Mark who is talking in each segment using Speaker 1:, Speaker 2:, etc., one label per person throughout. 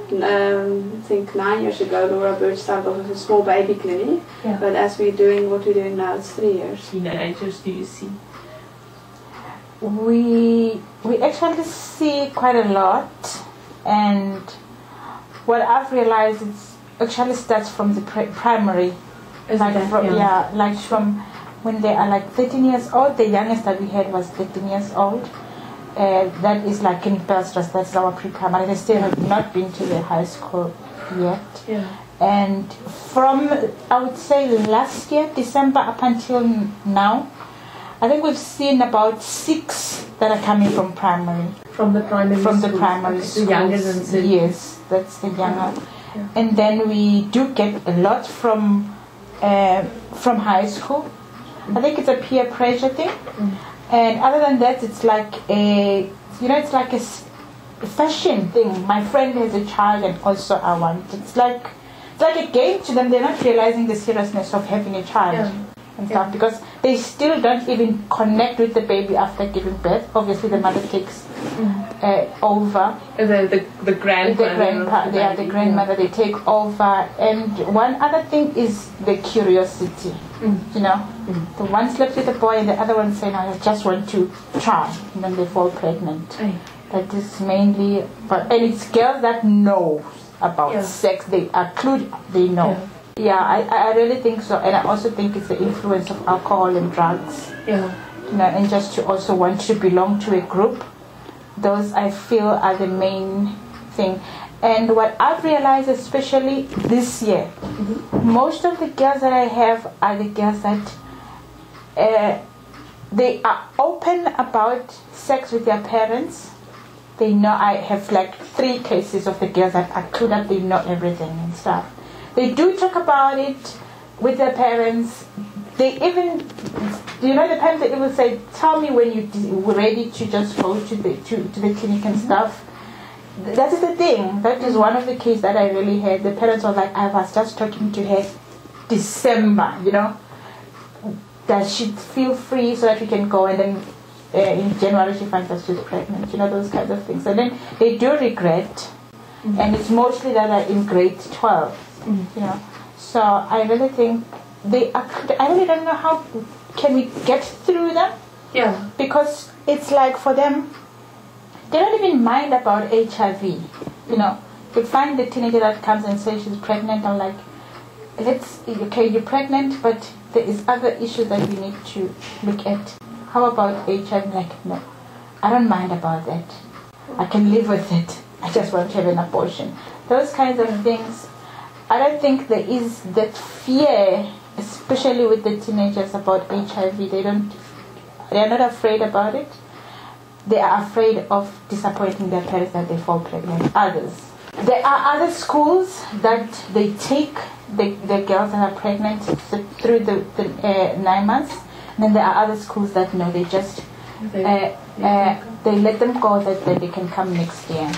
Speaker 1: I think 9 years ago, Laura Bird started off with a small baby clinic.
Speaker 2: Yeah.
Speaker 1: But as we're doing what we're doing now, it's 3 years.
Speaker 2: Teenagers, do you see?
Speaker 3: We actually see quite a lot, and what I've realized is actually starts from the primary, like from when they are like 13 years old. The youngest that we had was 13 years old. That is like in Belstras, that's our pre-primary. They still have not been to the high school yet.
Speaker 2: Yeah.
Speaker 3: And from, I would say, last year, December up until now, I think we've seen about 6 that are coming from primary.
Speaker 2: From the primary
Speaker 3: From
Speaker 2: schools.
Speaker 3: the primary schools.
Speaker 2: The younger than 13.
Speaker 3: Yes, that's the younger.
Speaker 2: Yeah.
Speaker 3: And then we do get a lot from high school. I think it's a peer pressure thing. And other than that, it's like it's like a fashion thing. My friend has a child and also I want. It's like a game to them. They're not realizing the seriousness of having a child and stuff, because they still don't even connect with the baby after giving birth. Obviously, the mother takes over.
Speaker 2: The grandmother.
Speaker 3: The grandmother, they take over. And one other thing is the curiosity. The one sleeps with the boy and the other one saying, I just want to try, and then they fall pregnant. That is mainly, and it's girls that know about sex. They know. I really think so. And I also think it's the influence of alcohol and drugs. And just to also want to belong to a group. Those I feel are the main thing. And what I've realized, especially this year, most of the girls that I have are the girls that they are open about sex with their parents. They know. I have like 3 cases of the girls that are clued up. They know everything and stuff. They do talk about it with their parents. They even, the parents they even say, "Tell me when you're ready to just go to the clinic and stuff." That is the thing. That is one of the cases that I really had. The parents were like, I was just talking to her December, that she'd feel free so that we can go, and then in January she finds out she's pregnant, those kinds of things. And then they do regret, and it's mostly that are in grade 12, So I really think I really don't know how can we get through them.
Speaker 2: Yeah.
Speaker 3: Because it's like for them, they don't even mind about HIV. You find the teenager that comes and says she's pregnant. I'm like, you're pregnant, but there is other issues that we need to look at. How about HIV? Like, no, I don't mind about that. I can live with it. I just want to have an abortion. Those kinds of things. I don't think there is that fear, especially with the teenagers, about HIV. They are not afraid about it. They are afraid of disappointing their parents that they fall pregnant. Others. There are other schools that they take the girls that are pregnant through the 9 months. And then there are other schools that no, they just they let them go that they can come next year.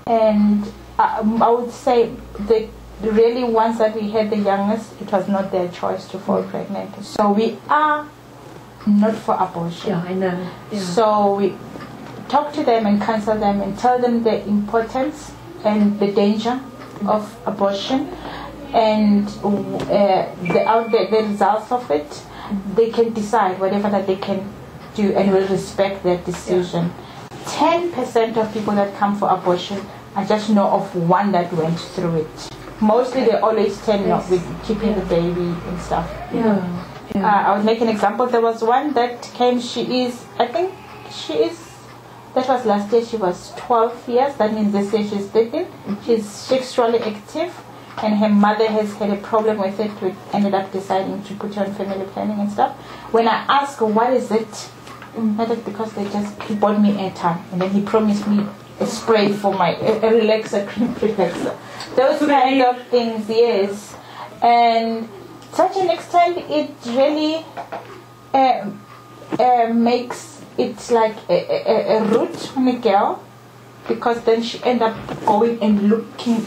Speaker 3: And I would say the really ones that we had the youngest, it was not their choice to fall pregnant. So we are not for abortion.
Speaker 2: Yeah, I know. Yeah.
Speaker 3: So we talk to them and counsel them and tell them the importance and the danger of abortion and the results of it. They can decide whatever that they can do, and we'll respect their decision. 10% of people that come for abortion, I just know of one that went through it. Mostly they always tend not with keeping the baby and stuff. I would make an example. There was one that came, that was last year, she was 12 years. That means this year she's 13. She's sexually active, and her mother has had a problem with it. We ended up deciding to put her on family planning and stuff. When I asked her, what is it? Because he bought me airtime, and then he promised me a spray for my a relaxer, cream relaxer. Those kind of things, yes. And such an extent, it really makes it like a route on a girl, because then she end up going and looking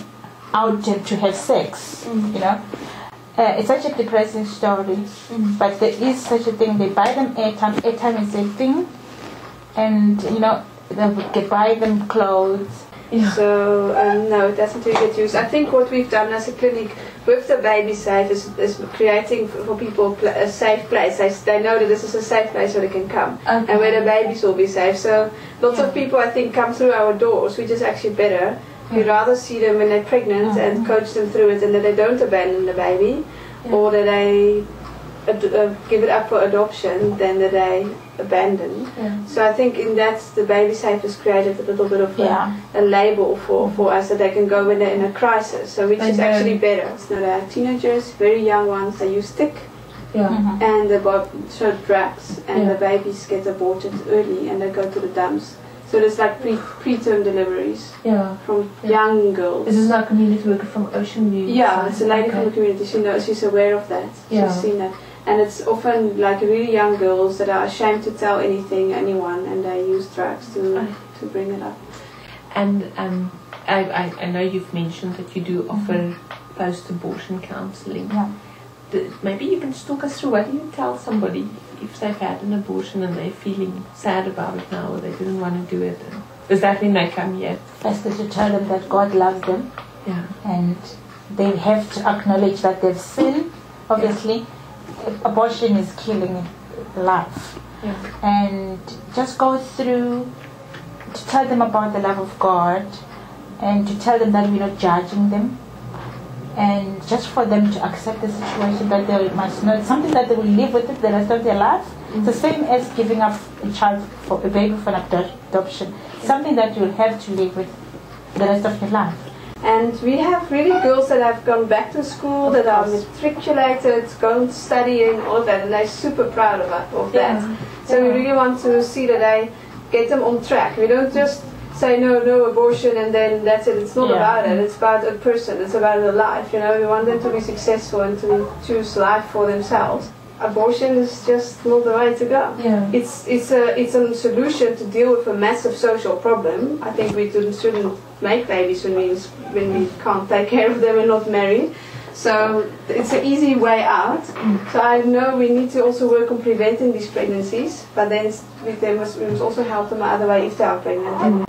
Speaker 3: out to have sex, It's such a depressing story, but there is such a thing. They buy them airtime. Airtime is a thing, and they buy them clothes.
Speaker 2: Yeah.
Speaker 1: So no, it doesn't really get used. I think what we've done as a clinic with the Baby Safe is creating for people a safe place. They know that this is a safe place where they can come and where the babies will be safe. So lots of people, I think, come through our doors, which is actually better. We'd rather see them when they're pregnant and coach them through it, and that they don't abandon the baby, or that they give it up for adoption than that they abandon. So I think in that the Baby Safe has created a little bit of a label for us that they can go when they're in a crisis. So which is actually better. So they are teenagers, very young ones. They use stick and the drugs, and the babies get aborted early and they go to the dumps. So there's like preterm deliveries from young girls.
Speaker 2: This is our community worker from Ocean View.
Speaker 1: Yeah, it's a lady from the community. She knows, she's aware of that. She's seen that. And it's often like really young girls that are ashamed to tell anyone, and they use drugs to bring it up.
Speaker 2: And I know you've mentioned that you do offer post-abortion counselling.
Speaker 3: Yeah.
Speaker 2: Maybe you can just talk us through, what do you tell somebody if they've had an abortion and they're feeling sad about it now, or they didn't want to do it? Does that mean they come here?
Speaker 3: First is to tell them that God loves them, and they have to acknowledge that they've sinned. Obviously, abortion is killing life, and just go through to tell them about the love of God, and to tell them that we're not judging them, and just for them to accept the situation, that they must know it's something that they will live with it the rest of their life. It's the same as giving up a baby for an adoption. Something that you'll have to live with the rest of your life.
Speaker 1: And we have really girls that have gone back to school, that are matriculated, gone studying, all of that, and they're super proud of that. So we really want to see that they get them on track. We don't just say no abortion and then that's it. It's not about it. It's about a person. It's about a life. You know, we want them to be successful and to choose life for themselves. Abortion is just not the way to go. It's a solution to deal with a massive social problem. I think we shouldn't make babies when we can't take care of them and not marry. So it's an easy way out. So I know we need to also work on preventing these pregnancies, but then we must also help them either way if they are pregnant.